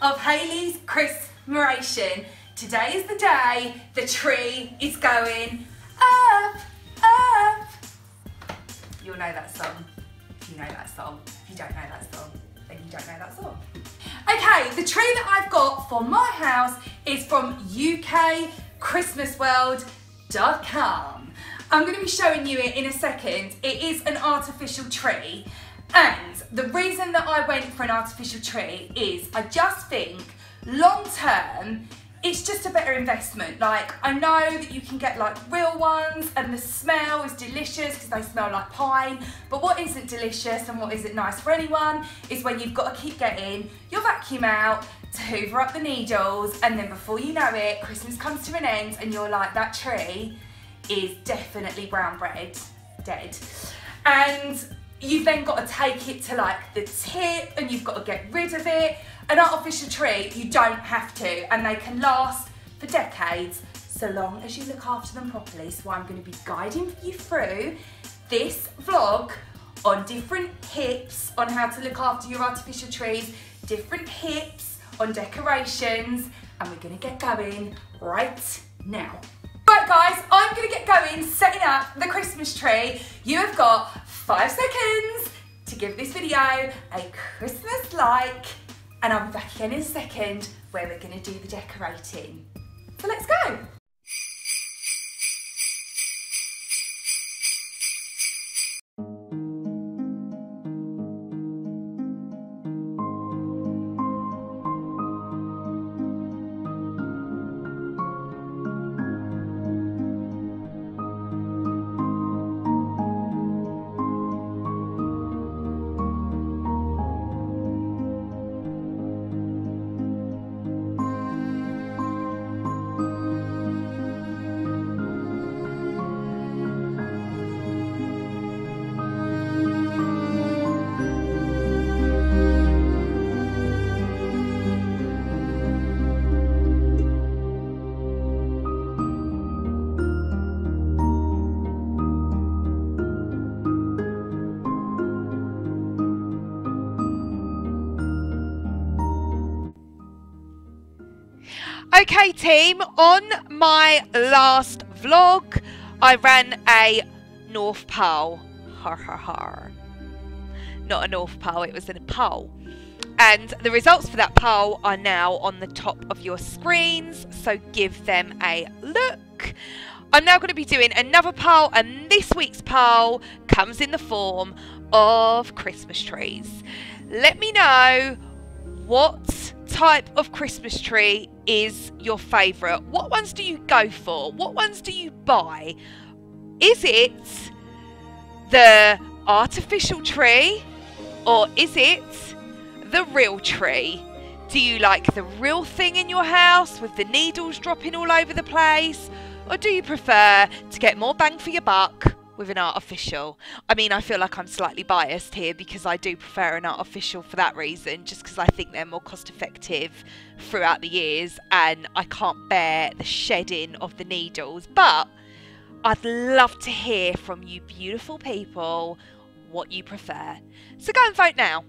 Of Hayleys' Christmaration. Today is the day the tree is going up, up. You'll know that song if you know that song. If you don't know that song, then you don't know that song. Okay, the tree that I've got for my house is from ukchristmasworld.com. I'm going to be showing you it in a second. It is an artificial tree. And the reason that I went for an artificial tree is I just think long term it's just a better investment. Like, I know that you can get like real ones and the smell is delicious because they smell like pine, but what isn't delicious and what isn't nice for anyone is when you've got to keep getting your vacuum out to hoover up the needles, and then before you know it, Christmas comes to an end and you're like, that tree is definitely brown bread, dead. And you've then got to take it to like the tip and you've got to get rid of it. An artificial tree, you don't have to, and they can last for decades so long as you look after them properly. So I'm going to be guiding you through this vlog on different tips on how to look after your artificial trees, different tips on decorations, and we're going to get going right now. Right guys, I'm going to get going setting up the Christmas tree. You have got 5 seconds to give this video a Christmas like, and I'll be back again in a second where we're going to do the decorating. So let's go. Okay team, on my last vlog I ran a North Pole, har har har, not a North Pole, it was in a pole, and the results for that pole are now on the top of your screens, so give them a look. I'm now going to be doing another pole, and this week's pole comes in the form of Christmas trees. Let me know what type of Christmas tree is your favourite. What ones do you go for? What ones do you buy? Is it the artificial tree or is it the real tree? Do you like the real thing in your house with the needles dropping all over the place? Or do you prefer to get more bang for your buck with an artificial? I mean, I feel like I'm slightly biased here because I do prefer an artificial for that reason, just because I think they're more cost effective throughout the years and I can't bear the shedding of the needles. But I'd love to hear from you beautiful people what you prefer. So go and vote now.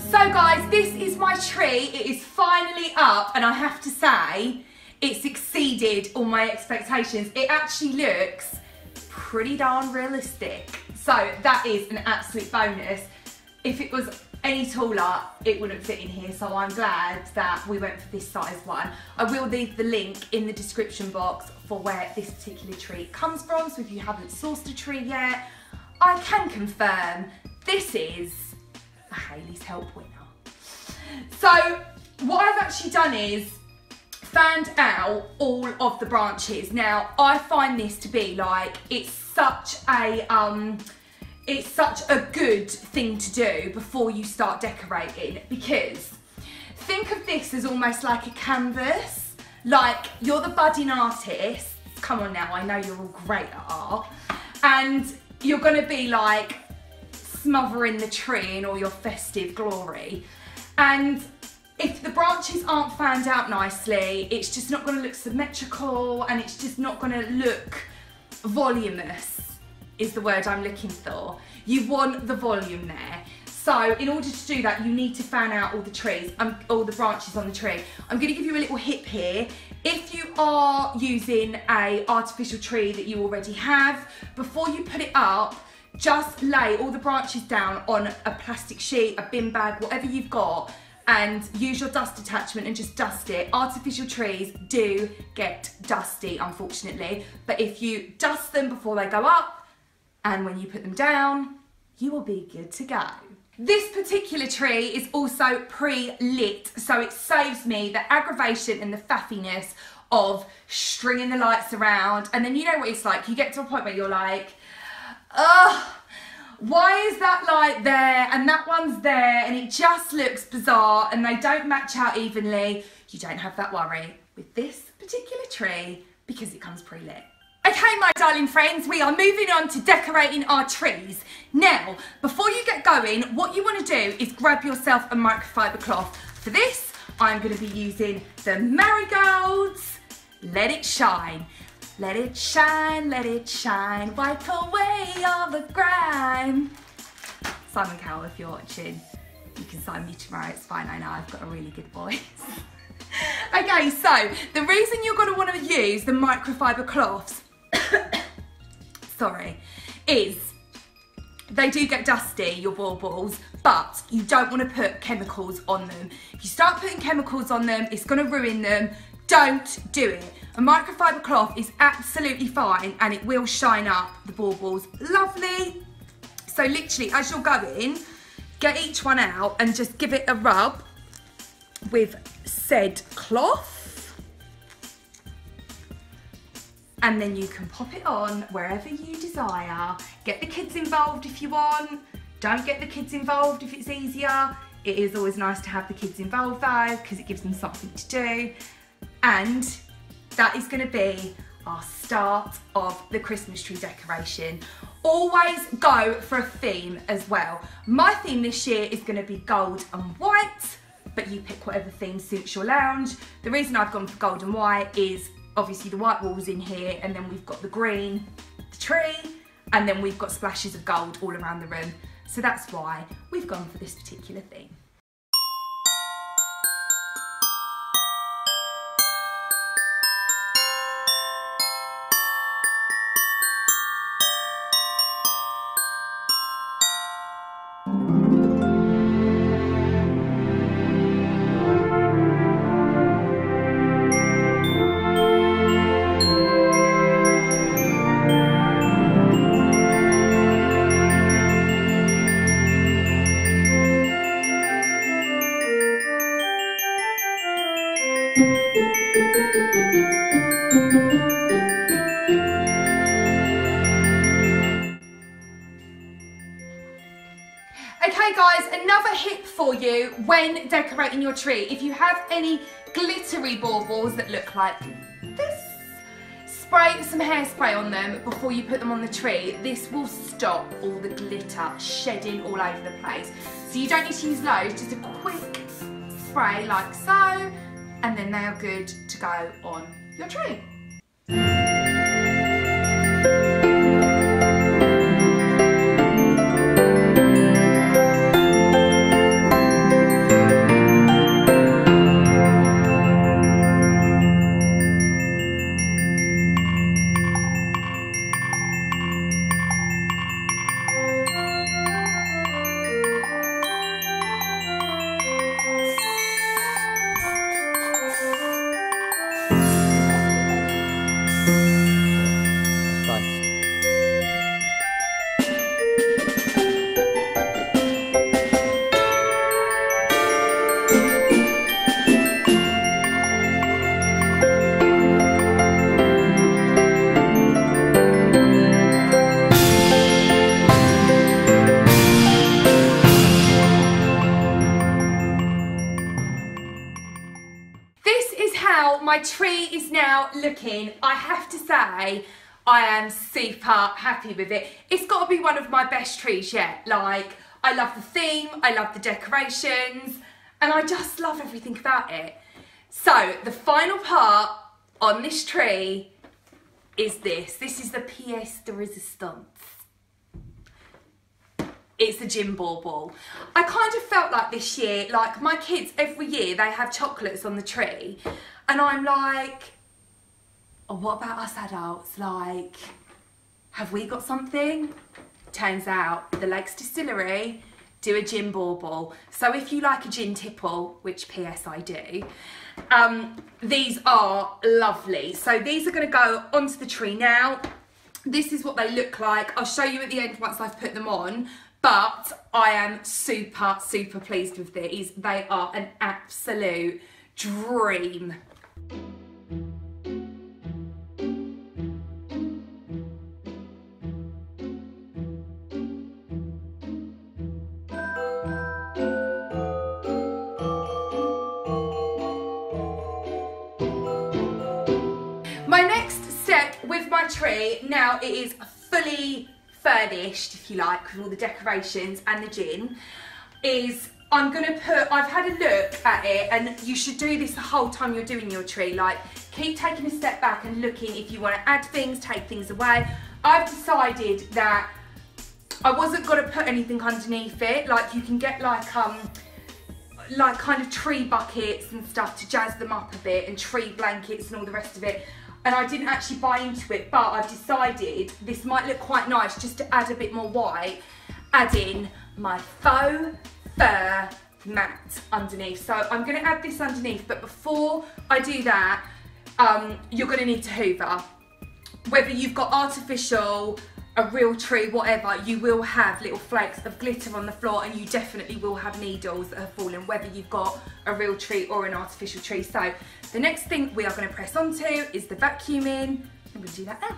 So guys, this is my tree. It is finally up and I have to say it's exceeded all my expectations. It actually looks pretty darn realistic. So that is an absolute bonus. If it was any taller, it wouldn't fit in here, so I'm glad that we went for this size one. I will leave the link in the description box for where this particular tree comes from, so if you haven't sourced a tree yet, I can confirm this is a Hayleys Help winner. So what I've actually done is fanned out all of the branches. Now I find this to be like, it's such a good thing to do before you start decorating, because think of this as almost like a canvas. Like, you're the budding artist, come on now, I know you're all great at art, and you're gonna be like smothering the tree in all your festive glory. And if the branches aren't fanned out nicely, it's just not gonna look symmetrical, and it's just not gonna look voluminous, is the word I'm looking for. You want the volume there. So in order to do that, you need to fan out all the trees, all the branches on the tree. I'm gonna give you a little hip here. If you are using an artificial tree that you already have, before you put it up, just lay all the branches down on a plastic sheet, a bin bag, whatever you've got, and use your dust attachment and just dust it. Artificial trees do get dusty, unfortunately, but if you dust them before they go up, and when you put them down, you will be good to go. This particular tree is also pre-lit, so it saves me the aggravation and the faffiness of stringing the lights around. And then you know what it's like, you get to a point where you're like, ugh, why is that light there and that one's there, and it just looks bizarre and they don't match out evenly. You don't have that worry with this particular tree because it comes pre-lit. Okay, my darling friends, we are moving on to decorating our trees. Now, before you get going, what you want to do is grab yourself a microfiber cloth. For this, I'm going to be using the Marigolds Let It Shine. Let it shine, wipe away all the grime. Simon Cowell, if you're watching, you can sign me tomorrow, it's fine, I know, I've got a really good voice. Okay, so the reason you're going to want to use the microfiber cloths sorry, is they do get dusty, your baubles, but you don't want to put chemicals on them. If you start putting chemicals on them, it's going to ruin them. Don't do it. A microfiber cloth is absolutely fine and it will shine up the baubles. Lovely. So literally, as you're going, get each one out and just give it a rub with said cloth. And then you can pop it on wherever you desire. Get the kids involved if you want. Don't get the kids involved if it's easier. It is always nice to have the kids involved though, because it gives them something to do. And that is going to be our start of the Christmas tree decoration. Always go for a theme as well. My theme this year is going to be gold and white, but you pick whatever theme suits your lounge. The reason I've gone for gold and white is obviously the white walls in here, and then we've got the green, the tree, and then we've got splashes of gold all around the room. So that's why we've gone for this particular theme. Okay guys, another hip for you when decorating your tree. If you have any glittery baubles that look like this, spray some hairspray on them before you put them on the tree. This will stop all the glitter shedding all over the place. So you don't need to use loads, just a quick spray like so, and then they are good to go on your tree. how my tree is now looking, I have to say I am super happy with it. It's got to be one of my best trees yet. Like, I love the theme, I love the decorations, and I just love everything about it. So the final part on this tree is this. This is the pièce de résistance. It's a gin bauble. I kind of felt like this year, like my kids, every year they have chocolates on the tree, and I'm like, oh, what about us adults? Like, have we got something? Turns out the Lakes Distillery do a gin bauble. So if you like a gin tipple, which PS I do, these are lovely. So these are going to go onto the tree now. This is what they look like. I'll show you at the end once I've put them on. But I am super, super pleased with these. They are an absolute dream. My next step with my tree, now it is fully furnished, if you like, with all the decorations and the gin, is I'm going to put, I've had a look at it, and you should do this the whole time you're doing your tree, like keep taking a step back and looking if you want to add things, take things away. I've decided that I wasn't going to put anything underneath it. Like, you can get like kind of tree buckets and stuff to jazz them up a bit, and tree blankets and all the rest of it. And I didn't actually buy into it, but I've decided this might look quite nice just to add a bit more white. Add in my faux fur mat underneath. So I'm going to add this underneath, but before I do that, you're going to need to hoover. Whether you've got artificial, a real tree, whatever, you will have little flakes of glitter on the floor, and you definitely will have needles that have fallen, whether you've got a real tree or an artificial tree. So the next thing we are going to press onto is the vacuuming. I'm going to do that now.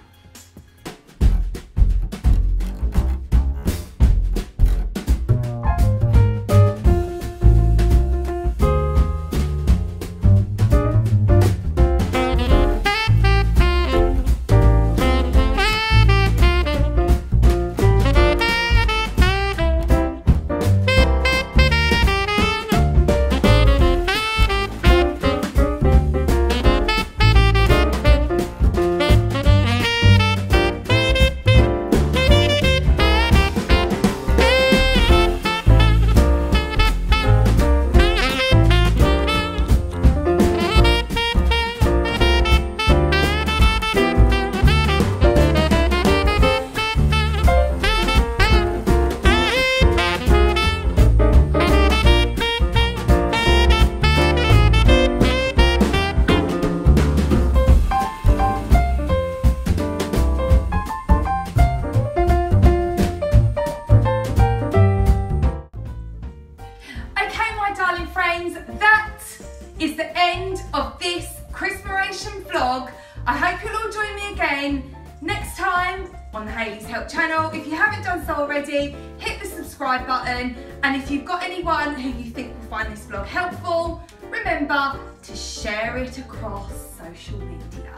Is the end of this Christmaration vlog. I hope you'll all join me again next time on the Hayleys Help channel. If you haven't done so already, hit the subscribe button, and if you've got anyone who you think will find this vlog helpful, remember to share it across social media.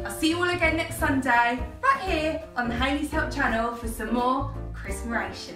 I'll see you all again next Sunday right here on the Hayleys Help channel for some more Christmaration.